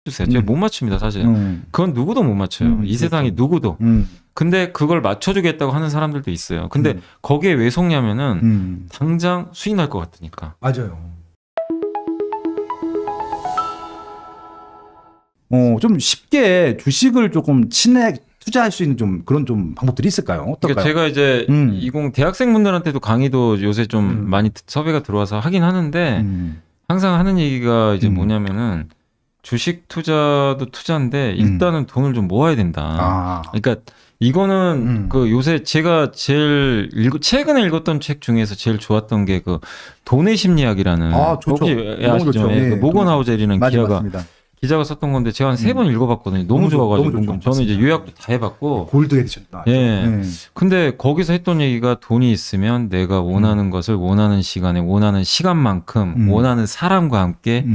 주세요. 제가 못 맞춥니다, 사실. 그건 누구도 못 맞춰요. 이 세상에 그렇죠. 누구도. 근데 그걸 맞춰주겠다고 하는 사람들도 있어요. 근데 거기에 왜 속냐면은 당장 수익 날 것 같으니까. 맞아요. 좀 쉽게 주식을 조금 친하게 투자할 수 있는 좀 그런 좀 방법들이 있을까요? 어떨까요? 그러니까 제가 이제 대학생분들한테도 강의도 요새 좀 많이 섭외가 들어와서 하긴 하는데 항상 하는 얘기가 이제 뭐냐면은 주식 투자도 투자인데 일단은 돈을 좀 모아야 된다. 그러니까 이거는 그 요새 제가 제일 최근에 읽었던 책 중에서 제일 좋았던 게 그 돈의 심리학이라는 좋죠. 혹시 아시죠? 네, 그 모건 하우젤이라는 맞습니다. 기자가 썼던 건데 제가 한 3번 읽어봤거든요. 너무 좋아가지고 너무 저는 이제 요약도 다 해봤고 골드 에디션도 예. 근데 거기서 했던 얘기가 돈이 있으면 내가 원하는 것을 원하는 시간에 원하는 시간만큼 원하는 사람과 함께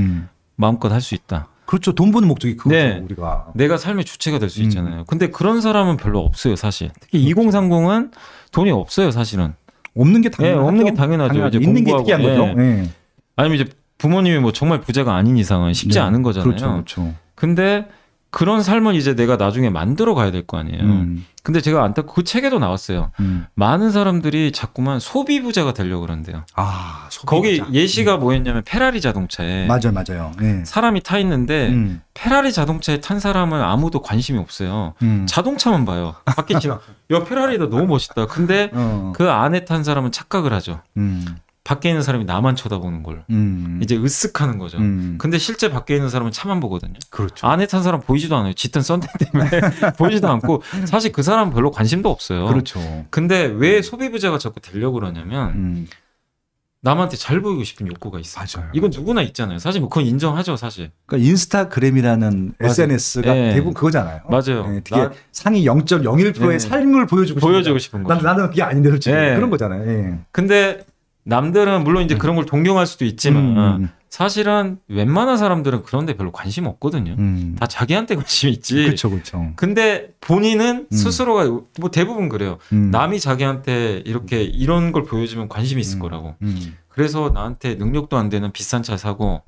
마음껏 할 수 있다. 그렇죠. 돈 버는 목적이 그거죠. 네. 우리가 내가 삶의 주체가 될 수 있잖아요. 근데 그런 사람은 별로 없어요, 사실. 특히 2030은 돈이 없어요, 사실은. 없는 게 당연하죠. 없는 게 당연하죠. 이제 있는 게 공부하고, 특이한 거죠. 아니면 이제 부모님이 뭐 정말 부자가 아닌 이상은 쉽지 않은 거잖아요. 그렇죠. 근데 그런 삶을 이제 내가 나중에 만들어 가야 될 거 아니에요. 근데 제가 안타깝고 그 책에도 나왔어요. 많은 사람들이 자꾸만 소비 부자가 되려고 그러는데요. 거기 예시가 뭐였냐면 페라리 자동차에 맞아요. 사람이 타 있는데 페라리 자동차에 탄 사람은 아무도 관심이 없어요. 자동차만 봐요. 밖에 야 페라리다 너무 멋있다. 근데 그 안에 탄 사람은 착각을 하죠. 밖에 있는 사람이 나만 쳐다보는 걸 이제 으쓱하는 거죠. 근데 실제 밖에 있는 사람은 차만 보거든요. 그렇죠. 안에 탄 사람 보이지도 않아요. 짙은 선대 때문에 보이지도 않고 사실 그 사람은 별로 관심도 없어요. 그렇죠. 근데 왜 소비 부자가 자꾸 되려고 그러냐면 남한테 잘 보이고 싶은 욕구가 있어요. 맞아요. 이건 누구나 있잖아요. 사실 뭐 그건 인정하죠, 사실. 그러니까 인스타그램이라는 SNS가 대부분 그거잖아요. 맞아요. 되게 상위 0.01%의 삶을 보여주고 싶은 거죠. 나는 그게 아닌데 솔직히 그런 거잖아요. 근데 남들은 물론 이제 그런 걸 동경할 수도 있지만 사실은 웬만한 사람들은 그런데 별로 관심 없거든요. 다 자기한테 관심이 있지. 그렇죠. 근데 본인은 스스로가 뭐 대부분 그래요. 남이 자기한테 이렇게 이런 걸 보여주면 관심이 있을 거라고. 그래서 나한테 능력도 안 되는 비싼 차 사고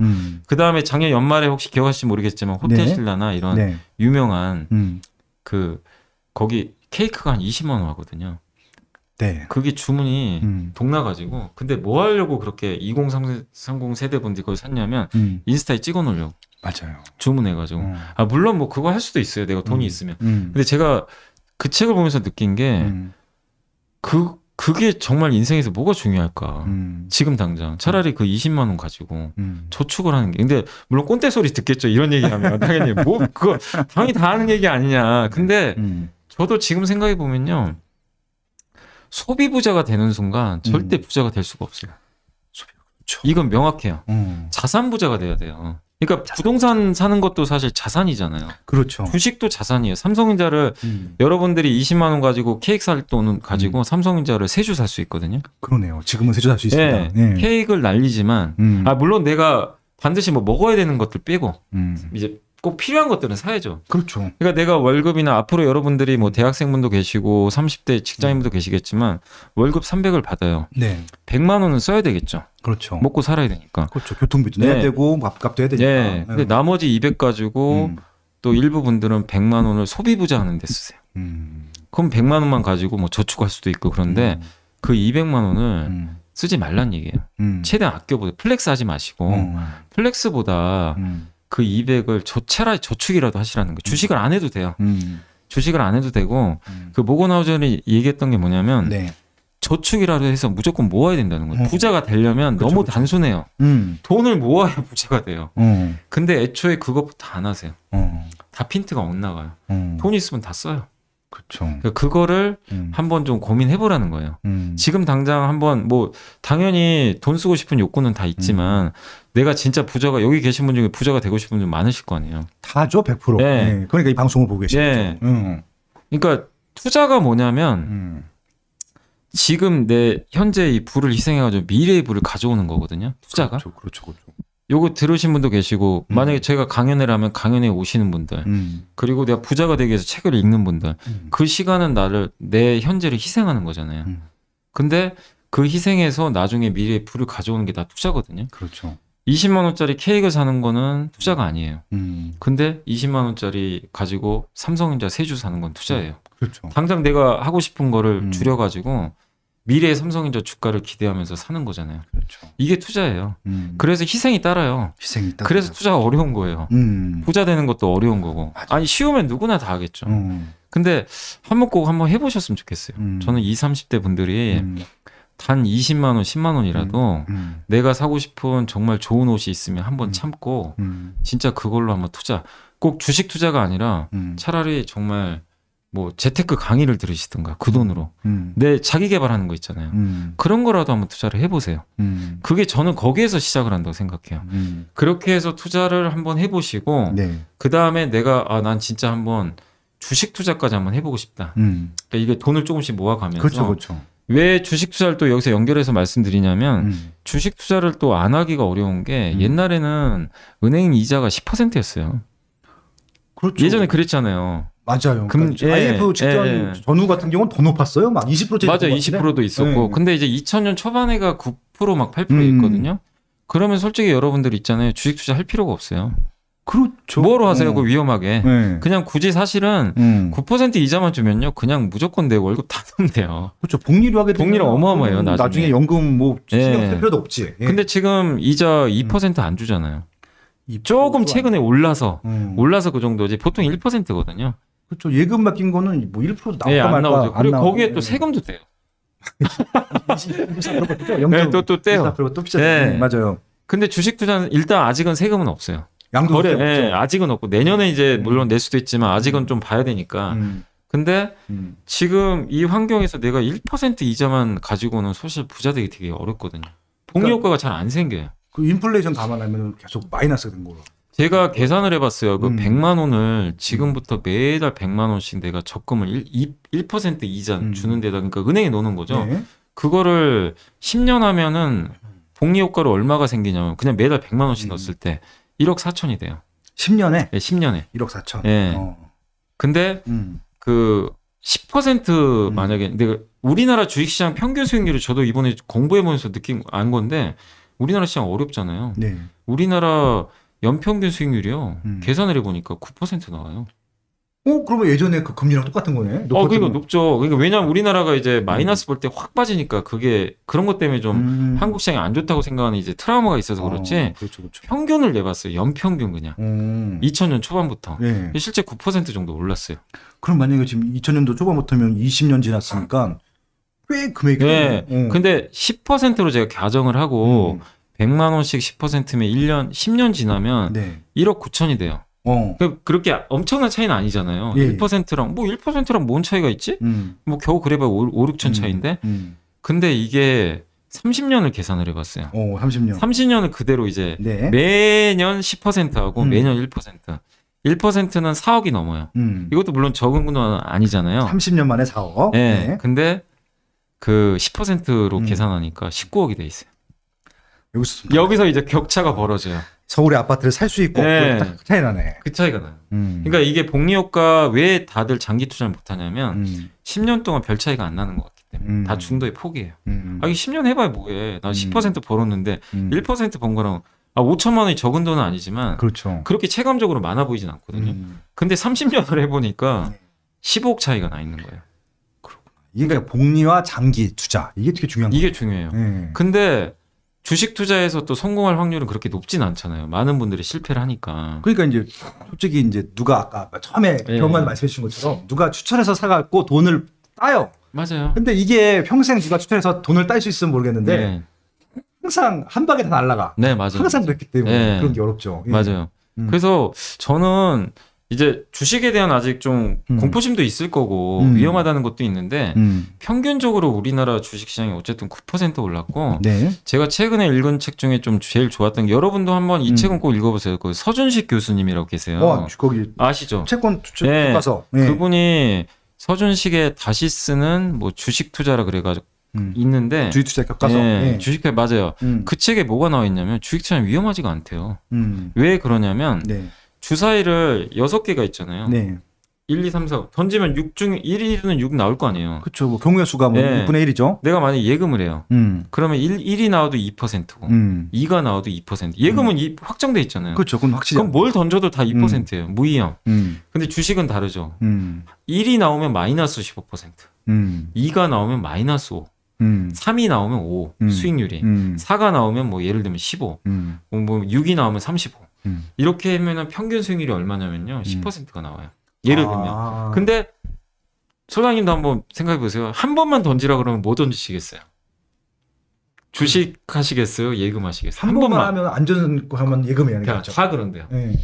그 다음에 작년 연말에 혹시 기억하실지 모르겠지만 호텔신라나 이런 유명한 그 거기 케이크가 한 20만 원 하거든요. 그게 주문이 동나가지고 근데 뭐 하려고 그렇게 2030 세대분들이 그걸 샀냐면 인스타에 찍어 놓으려고. 맞아요. 주문해가지고. 물론 뭐 그거 할 수도 있어요. 내가 돈이 있으면. 근데 제가 그 책을 보면서 느낀 게 그게 정말 인생에서 뭐가 중요할까. 지금 당장. 차라리 그 20만 원 가지고 저축을 하는 게. 근데 물론 꼰대 소리 듣겠죠. 이런 얘기하면. 당연히 뭐 그거 당연히 다 하는 얘기 아니냐. 근데 저도 지금 생각해 보면요. 소비 부자가 되는 순간 절대 부자가 될 수가 없어요. 이건 명확해요. 자산 부자가 돼야 돼요. 그러니까 부동산 사는 것도 사실 자산이잖아요. 그렇죠. 주식도 자산이에요. 삼성전자를 여러분들이 20만 원 가지고 케이크 살 돈 가지고 삼성전자를 3주 살 수 있거든요. 그러네요. 지금은 3주 살 수 있습니다. 케이크를 날리지만 물론 내가 반드시 뭐 먹어야 되는 것들 빼고 이제 꼭 필요한 것들은 사야죠. 그렇죠. 그러니까 내가 월급이나 앞으로 여러분들이 뭐 대학생분도 계시고 30대 직장인분도 계시겠지만 월급 300을 받아요. 100만 원은 써야 되겠죠. 그렇죠. 먹고 살아야 되니까. 그렇죠. 교통비도 내야 되고 밥값도 해야 되니까. 근데 나머지 200 가지고 또 일부 분들은 100만 원을 소비 부자 하는 데 쓰세요. 그럼 100만 원만 가지고 뭐 저축할 수도 있고 그런데 그 200만 원을 쓰지 말란 얘기예요. 최대한 아껴보세요. 플렉스 하지 마시고 플렉스보다 그 200을 차라리 저축이라도 하시라는 거예요. 주식을 안 해도 돼요. 주식을 안 해도 되고 그 모건 하우젤이 얘기했던 게 뭐냐면 저축이라도 해서 무조건 모아야 된다는 거예요. 부자가 되려면 너무 단순해요. 돈을 모아야 부자가 돼요. 근데 애초에 그것부터 안 하세요. 다 핀트가 엇나가요. 돈 있으면 다 써요. 그렇죠. 그거를 한번 좀 고민해보라는 거예요. 지금 당장 한번 뭐 당연히 돈 쓰고 싶은 욕구는 다 있지만 내가 진짜 부자가 여기 계신 분 중에 부자가 되고 싶은 분 많으실 거 아니에요. 다죠, 100%. 그러니까 이 방송을 보고 계시죠. 그러니까 투자가 뭐냐면 지금 내 현재 이 부를 희생해가지고 미래의 부를 가져오는 거거든요. 투자가. 그렇죠. 요거 들으신 분도 계시고 만약에 제가 강연회를 하면 강연회에 오시는 분들 그리고 내가 부자가 되기 위해서 책을 읽는 분들 그 시간은 내 현재를 희생하는 거잖아요. 근데 그 희생에서 나중에 미래의 부를 가져오는 게 다 투자거든요. 그렇죠. 20만 원짜리 케이크 사는 거는 투자가 아니에요. 근데 20만 원짜리 가지고 삼성전자 세주 사는 건 투자예요. 그렇죠. 당장 내가 하고 싶은 거를 줄여가지고 미래의 삼성전자 주가를 기대하면서 사는 거잖아요. 그렇죠. 이게 투자예요. 그래서 희생이 따라요. 희생이 따라. 그래서 투자가 어려운 거예요. 부자 되는 것도 어려운 거고. 맞아. 아니 쉬우면 누구나 다 하겠죠. 근데 한번 꼭 한번 해보셨으면 좋겠어요. 저는 20, 30대 분들이 단 20만 원, 10만 원이라도 내가 사고 싶은 정말 좋은 옷이 있으면 한번 참고 진짜 그걸로 한번 투자. 꼭 주식 투자가 아니라 차라리 정말 뭐 재테크 강의를 들으시든가 그 돈으로 내 자기 개발하는 거 있잖아요. 그런 거라도 한번 투자를 해보세요. 그게 저는 거기에서 시작을 한다고 생각해요. 그렇게 해서 투자를 한번 해보시고 네. 그 다음에 내가 난 진짜 한번 주식 투자까지 한번 해보고 싶다. 그러니까 이게 돈을 조금씩 모아가면서 그렇죠, 그렇죠. 왜 주식 투자를 또 여기서 연결해서 말씀드리냐면 주식 투자를 또 안 하기가 어려운 게 옛날에는 은행 이자가 10%였어요. 그렇죠. 예전에 그랬잖아요. 맞아요. 그러니까 IMF 직전 전후 같은 경우는 더 높았어요. 막 20%짜리. 맞아요. 20%도 있었고. 근데 이제 2000년 초반에가 9% 막 8% 있거든요. 그러면 솔직히 여러분들 있잖아요. 주식 투자 할 필요가 없어요. 그렇죠. 뭐로 하세요? 그 위험하게. 네. 그냥 굳이 사실은 9% 이자만 주면요. 그냥 무조건 내 월급 다 넣으면 돼요. 그렇죠. 복리로 하게 되면 복리로 어마어마해요. 나중에 연금 뭐 신경 쓸 필요도 없지. 예. 근데 지금 이자 2% 안 주잖아요. 조금 최근에 올라서 그 정도지. 보통 1%거든요. 그렇죠. 예금 맡긴 거는 뭐 1%도 나올까 네, 안 말까. 나오죠. 그리고 안 거기에 나오고. 또 세금도 떼요. 네, 또 떼요. 또 비싸죠. 네. 맞아요. 근데 주식 투자는 일단 아직은 세금은 없어요. 양도 없죠. 네, 아직은 없고 내년에 이제 물론 낼 수도 있지만 아직은 좀 봐야 되니까. 근데 지금 이 환경에서 내가 1% 이자만 가지고는 사실 부자 되기 되게 어렵거든요. 복리 효과가 잘 안 생겨요. 그 인플레이션 감안하면 계속 마이너스가 된 거로. 제가 계산을 해봤어요. 그 100만 원을 지금부터 매달 100만 원씩 내가 적금을 1% 이자 주는 데다 그러니까 은행에 놓는 거죠. 네. 그거를 10년 하면은 복리 효과로 얼마가 생기냐면 그냥 매달 100만 원씩 넣었을 때 1억 4천이 돼요. 10년에? 네, 10년에. 1억 4천. 네. 근데 그 10% 만약에 근데 우리나라 주식시장 평균 수익률을 저도 이번에 공부해보면서 안 건데 우리나라 시장 어렵잖아요. 네. 우리나라 연평균 수익률이요. 계산을 해보니까 9% 나와요. 그러면 예전에 그 금리랑 똑같은 거네. 그러니까 높죠. 그러니까 왜냐하면 우리나라가 이제 마이너스 볼 때 확 빠지니까 그게 그런 것 때문에 좀 한국 시장이 안 좋다고 생각하는 이제 트라우마가 있어서 그렇지. 그렇죠, 그렇죠. 평균을 내봤어요. 연평균 그냥. 2000년 초반부터. 네. 실제 9% 정도 올랐어요. 그럼 만약에 지금 2000년도 초반부터면 20년 지났으니까 꽤 금액이. 네. 근데 10%로 제가 가정을 하고 100만 원씩 10%면 1년, 10년 지나면 네. 1억 9천이 돼요. 그렇게 엄청난 차이는 아니잖아요. 예. 1%랑 뭔 차이가 있지? 뭐 겨우 그래봐야 5, 6천 차이인데. 근데 이게 30년을 계산을 해봤어요. 30년. 30년을 그대로 이제 네. 매년 10%하고 매년 1%. 1%는 4억이 넘어요. 이것도 물론 적은 건 아니잖아요. 30년 만에 4억. 네. 네. 근데 그 10%로 계산하니까 19억이 돼 있어요. 여기서 이제 격차가 벌어져요. 서울의 아파트를 살 수 있고 네. 딱 차이 나네. 그 차이가 나요. 그러니까 이게 복리 효과 왜 다들 장기 투자를 못 하냐면 10년 동안 별 차이가 안 나는 것 같기 때문에 다 중도에 포기해요. 이게 10년 해봐야 뭐해. 나 10% 벌었는데 1% 번 거랑 5천만 원이 적은 돈은 아니지만 그렇죠. 그렇게 체감적으로 많아 보이진 않거든요. 근데 30년을 해보니까 15억 차이가 나 있는 거예요. 이게 그러니까 복리와 장기 투자 이게 되게 중요한 거예요. 이게 중요해요. 근데 주식 투자에서 또 성공할 확률은 그렇게 높진 않잖아요. 많은 분들이 실패를 하니까. 그러니까 이제 솔직히 이제 누가 아까 처음에 병관 말씀해 주신 것처럼 누가 추천해서 사갖고 돈을 따요. 맞아요. 근데 이게 평생 누가 추천해서 돈을 딸 수 있으면 모르겠는데 네. 항상 한 방에 다 날라가. 네, 맞아요. 항상 그랬기 때문에 네. 그런 게 어렵죠. 예. 맞아요. 그래서 저는 이제 주식에 대한 아직 좀 공포심도 있을 거고 위험하다는 것도 있는데 평균적으로 우리나라 주식시장이 어쨌든 9% 올랐고 네. 제가 최근에 읽은 책 중에 좀 제일 좋았던 게 여러분도 한번 이 책은 꼭 읽어보세요. 그 서준식 교수님이라고 계세요. 거기 아시죠? 채권 네. 가서 그분이 서준식의 다시 쓰는 뭐 주식 투자라 그래가지고 있는데 주식 투자 교과서. 네, 주식 투자 맞아요. 그 책에 뭐가 나와 있냐면 주식 투자는 위험하지가 않대요. 왜 그러냐면 네. 주사위를 6개가 있잖아요. 네. 1, 2, 3, 4 던지면 6 중에 1위는 6 나올 거 아니에요. 그렇죠. 뭐 경우의 수가 뭐 네. 6분의 1이죠. 내가 만약에 예금을 해요. 그러면 1이 나와도 2%고 2가 나와도 2%. 예금은 확정돼 있잖아요. 그렇죠. 그건 확실히. 그럼 뭘 던져도 다 2%예요. 무이형. 근데 주식은 다르죠. 1이 나오면 마이너스 15%. 2가 나오면 마이너스 5. 3이 나오면 5 수익률이. 4가 나오면 뭐 예를 들면 15. 뭐 6이 나오면 35. 이렇게 하면은 평균 수익률이 얼마냐면요. 10%가 나와요. 예를 들면. 근데 소장님도 한번 생각해 보세요. 한 번만 던지라 그러면 뭐 던지시겠어요? 주식 하시겠어요? 예금 하시겠어요? 한 번만 하면 안전하면 예금해야 되겠죠. 다 그런데요. 네.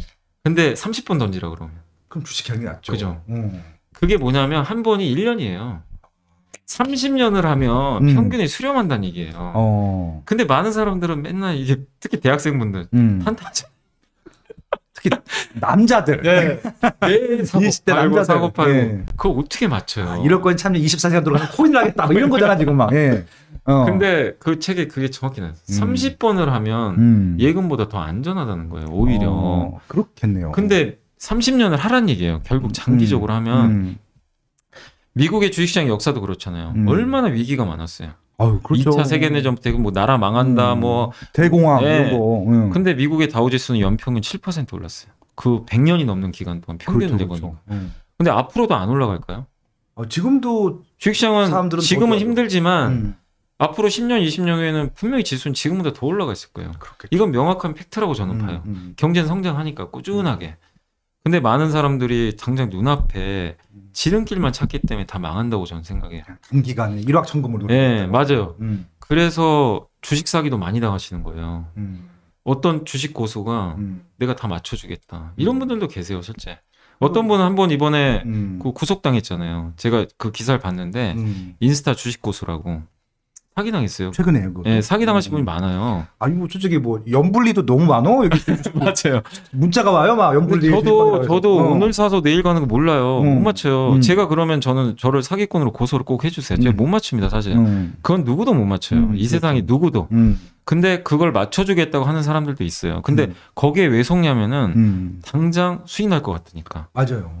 근데 30번 던지라 그러면. 그럼 주식 하는 게 낫죠. 그죠. 그게 뭐냐면 한 번이 1년이에요. 30년을 하면 평균에 수렴한다는 얘기예요. 근데 많은 사람들은 맨날 이게 특히 대학생분들 한타죠. 특히 남자들. 네. 네. 20대 남자들. 사고 팔고. 네. 그거 어떻게 맞춰요? 이럴 거는 참 24시간 들어가면 코인 나겠다. 뭐 이런 거잖아 지금 막. 예. 근데 그 책에 그게 정확히 나왔어요. 30번을 하면 예금보다 더 안전하다는 거예요. 오히려. 그렇겠네요. 근데 30년을 하란 얘기예요. 결국 장기적으로 하면. 미국의 주식시장 역사도 그렇잖아요. 얼마나 위기가 많았어요. 아유, 그렇죠. 2차 세계대전부터 뭐 나라 망한다 뭐 대공황 네. 이런 거. 근데 미국의 다우지수는 연평균 7% 올랐어요. 그 100년이 넘는 기간 동안 평균 내거든요. 근데 앞으로도 안 올라갈까요? 지금도 주식시장은 지금은 힘들지만 앞으로 10년, 20년 후에는 분명히 지수는 지금보다 더 올라가 있을 거예요. 그렇겠죠. 이건 명확한 팩트라고 저는 봐요. 경제는 성장하니까 꾸준하게. 근데 많은 사람들이 당장 눈앞에 지름길만 찾기 때문에 다 망한다고 저는 생각해요. 단기간에 일확천금으로. 네, 맞아요. 그래서 주식 사기도 많이 당하시는 거예요. 어떤 주식 고수가 내가 다 맞춰주겠다. 이런 분들도 계세요, 실제. 어떤 분은 한번 이번에 그 구속당했잖아요. 제가 그 기사를 봤는데 인스타 주식 고수라고. 사기당했어요. 최근에 그. 네, 사기당하신 분이 많아요. 아니 뭐 솔직히 뭐 연불리도 너무 많어. 여기 맞아요. 문자가 와요, 막 연불리. 저도 오늘 사서 내일 가는 거 몰라요. 못 맞춰요. 제가 그러면 저를 사기꾼으로 고소를 꼭 해주세요. 제가 못 맞춥니다, 사실. 그건 누구도 못 맞춰요. 이 세상에 누구도. 근데 그걸 맞춰주겠다고 하는 사람들도 있어요. 근데 거기에 왜 속냐면은 당장 수익 날 것 같으니까. 맞아요.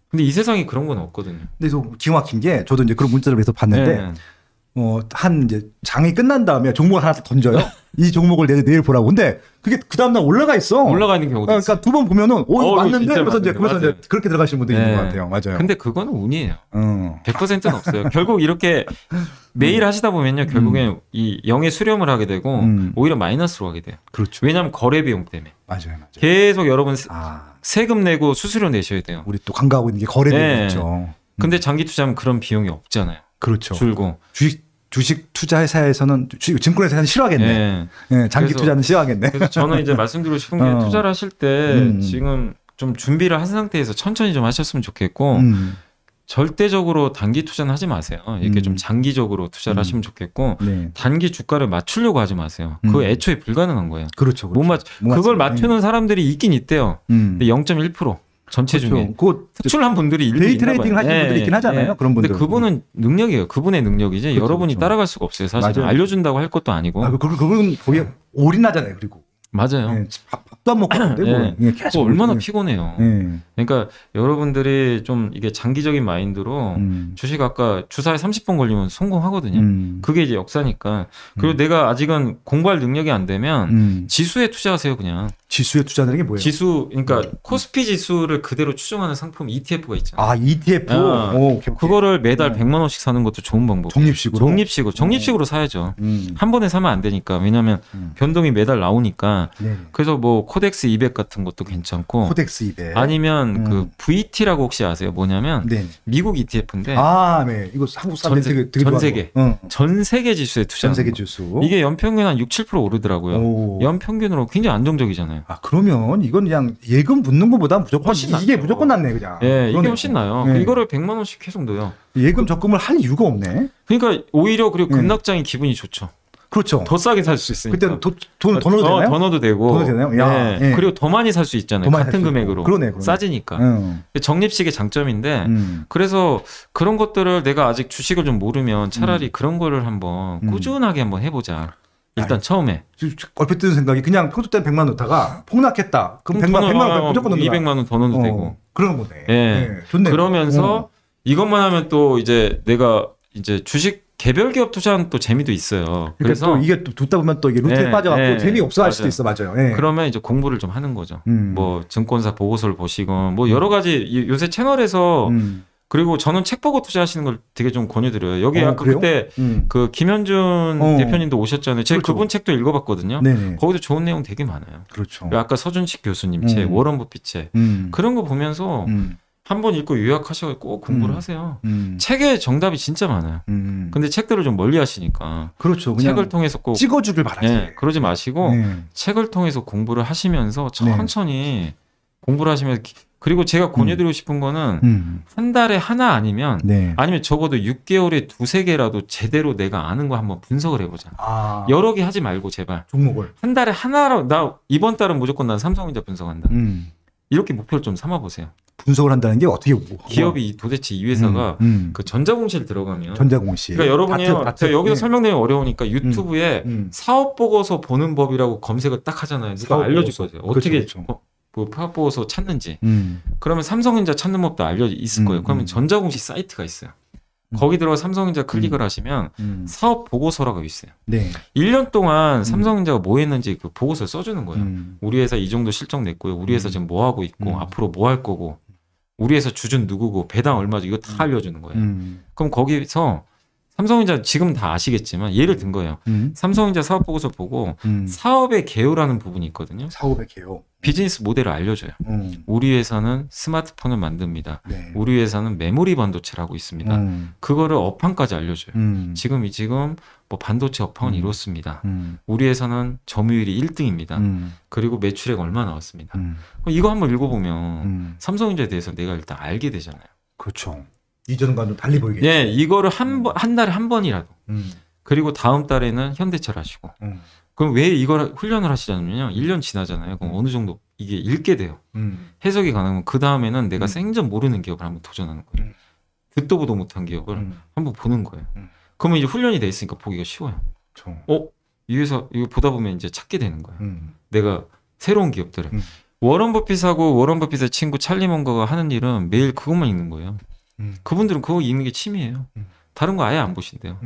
근데 이 세상에 그런 건 없거든요. 근데 기가 막힌 게 저도 이제 그런 문자를 해서 봤는데. 네. 한 이제 장이 끝난 다음에 종목을 하나 던져요. 이 종목을 내일 보라고. 근데 그게 그 다음날 올라가 있어. 올라가 있는 경우도 그러니까 두 번 보면은 이거 맞는데 그래서 이제 그렇게 들어가시는 분들이 있는 것 같아요. 맞아요. 근데 그거는 운이에요. 100%는 없어요. 결국 이렇게 매일 하시다 보면요. 결국엔 이 영의 수렴을 하게 되고 오히려 마이너스로 가게 돼요. 그렇죠. 왜냐하면 거래 비용 때문에. 맞아요. 계속 여러분 세금 내고 수수료 내셔야 돼요. 우리 또 간과하고 있는 게 거래 비용이죠. 근데 장기 투자하면 그런 비용이 없잖아요. 그렇죠. 줄고. 주식 투자 회사에서는 증권회사는 싫어하겠네. 네, 장기 투자는 싫어하겠네. 그래서 저는 이제 말씀드리고 싶은 게 투자를 하실 때 지금 좀 준비를 한 상태에서 천천히 좀 하셨으면 좋겠고 절대적으로 단기 투자는 하지 마세요. 이렇게 좀 장기적으로 투자를 하시면 좋겠고 단기 주가를 맞추려고 하지 마세요. 그거 애초에 불가능한 거예요. 그렇죠. 그걸 맞추는 사람들이 있긴 있대요. 근데 0.1%. 전체 중에 특출난 분들이 데이 트레이딩 하시는 분들이 있긴 하잖아요. 그런 분들. 근데 그분은 능력이에요. 그분의 능력이지. 그렇죠, 여러분이 따라갈 수가 없어요. 사실 알려준다고 할 것도 아니고. 그분 거기에 올인하잖아요. 그리고 맞아요. 밥도 안 먹고 되고 계속 얼마나 피곤해요. 그러니까 여러분들이 좀 이게 장기적인 마인드로 주식 아까 주사에 30번 걸리면 성공하거든요. 그게 이제 역사니까. 그리고 내가 아직은 공부할 능력이 안 되면 지수에 투자하세요, 그냥. 지수에 투자하는 게 뭐예요? 지수, 그러니까 코스피 지수를 그대로 추정하는 상품 ETF가 있잖아요. 아, ETF. 오케이. 그거를 매달 100만 원씩 사는 것도 좋은 방법. 적립식으로 사야죠. 한 번에 사면 안 되니까. 왜냐하면 변동이 매달 나오니까. 그래서 뭐 코덱스 200 같은 것도 괜찮고. 코덱스 200. 아니면 그 VT라고 혹시 아세요? 뭐냐면 미국 ETF인데. 아, 네. 이거 한국 사람들 되게 전 세계. 전 세계 지수에 투자하는 전 세계 지수. 이게 연평균 한 6, 7% 오르더라고요. 연평균으로 굉장히 안정적이잖아요. 아, 그러면 이건 그냥 예금 붙는 것보다 무조건 이게 무조건 낫네, 그냥. 예, 이게 훨씬 나요. 이거를 100만 원씩 계속 넣어요. 예금 적금을 할 이유가 없네. 그러니까 오히려 그리고 급락장이 기분이 좋죠. 그렇죠. 더 싸게 살 수 있으니까. 그때 돈 더 넣어도 되나요? 더 넣어도 되고. 더 넣어도 되나요? 야, 네. 그리고 더 많이 살 수 있잖아요. 같은 금액으로. 그러네. 싸지니까. 적립식의 장점인데 그래서 그런 것들을 내가 아직 주식을 좀 모르면 차라리 그런 거를 한번 꾸준하게 한번 해보자. 일단 처음에. 얼핏 드는 생각이 그냥 평소 때는 100만 원 넣다가 폭락했다. 그럼 100만 원 무조건 넣는 거야. 200만 원 더 넣어도 되고. 그런 거네. 예. 네, 좋네. 그러면서 이것만 하면 또 이제 내가 이제 주식 개별 기업 투자는 또 재미도 있어요. 그래서 또 이게 또 듣다 보면 또 이게 루트에 빠져갖고 재미없어 할 수도 있어. 맞아요. 그러면 이제 공부를 좀 하는 거죠. 뭐 증권사 보고서를 보시건 뭐 여러 가지 요새 채널에서 그리고 저는 책 보고 투자하시는 걸 되게 좀 권유드려요. 여기 아까 그래요? 그때 그 김현준 대표님도 오셨잖아요. 제가 그렇죠. 그분 책도 읽어봤거든요. 네네. 거기도 좋은 내용 되게 많아요. 그렇죠. 아까 서준식 교수님 책, 워런 버핏 책 그런 거 보면서 한번 읽고 요약하셔서 꼭 공부를 하세요. 책에 정답이 진짜 많아요. 근데 책들을 좀 멀리 하시니까. 그렇죠. 책을 통해서 꼭 찍어주길 바라지. 그러지 마시고 책을 통해서 공부를 하시면서 천천히 공부를 하시면 그리고 제가 권유드리고 싶은 거는 한 달에 하나 아니면 적어도 6개월에 2-3개라도 제대로 내가 아는 거 한번 분석을 해보자. 여러 개 하지 말고 제발. 종목을. 한 달에 하나로 나 이번 달은 무조건 난 삼성전자 분석한다. 이렇게 목표를 좀 삼아보세요. 분석을 한다는 게 어떻게 기업이 도대체 이 회사가 그 전자공시를 들어가면 전자공시. 그러니까 여러분이요. 제가 여기서 설명내면 어려우니까 유튜브에 사업 보고서 보는 법이라고 검색을 딱 하잖아요. 누가 알려줄 거예요. 어떻게 그렇죠. 그 사업 보고서 찾는지. 그러면 삼성전자 찾는 법도 알려 있을 거예요. 그러면 전자공시 사이트가 있어요. 거기 들어가 삼성전자 클릭을 하시면 사업 보고서라고 있어요. 1년 동안 삼성전자가 뭐 했는지 그 보고서를 써주는 거예요. 우리 회사 이 정도 실적 냈고요. 우리 회사 지금 뭐 하고 있고 앞으로 뭐 할 거고 우리 회사 주준 누구고 배당 얼마죠. 이거 다 알려주는 거예요. 그럼 거기서 삼성전자 지금 다 아시겠지만 예를 든 거예요. 삼성전자 사업 보고서 보고 사업의 개요라는 부분이 있거든요. 사업의 개요. 비즈니스 모델을 알려줘요. 우리 회사는 스마트폰을 만듭니다. 우리 회사는 메모리 반도체를 하고 있습니다. 그거를 업황까지 알려줘요. 지금 뭐 반도체 업황은 이렇습니다. 우리 회사는 점유율이 1등입니다. 그리고 매출액 얼마 나왔습니다. 이거 한번 읽어보면 삼성전자에 대해서 내가 일단 알게 되잖아요. 그렇죠. 이전과는 좀 달리 보이겠죠. 예, 이거를 한 달에 한 번이라도. 그리고 다음 달에는 현대차를 하시고. 그럼 왜 이걸 훈련을 하시냐면요. 1년 지나잖아요. 그럼 어느 정도 이게 읽게 돼요. 해석이 가능하면 그 다음에는 내가 생전 모르는 기업을 한번 도전하는 거예요. 듣도 보도 못한 기업을 한번 보는 거예요. 그러면 이제 훈련이 돼 있으니까 보기가 쉬워요. 이 회사 이거 보다 보면 이제 찾게 되는 거예요. 내가 새로운 기업들을. 워런 버핏하고 워런 버핏의 친구 찰리 먼거가 하는 일은 매일 그것만 읽는 거예요. 그분들은 그거 읽는 게 취미예요. 다른 거 아예 안 보신대요.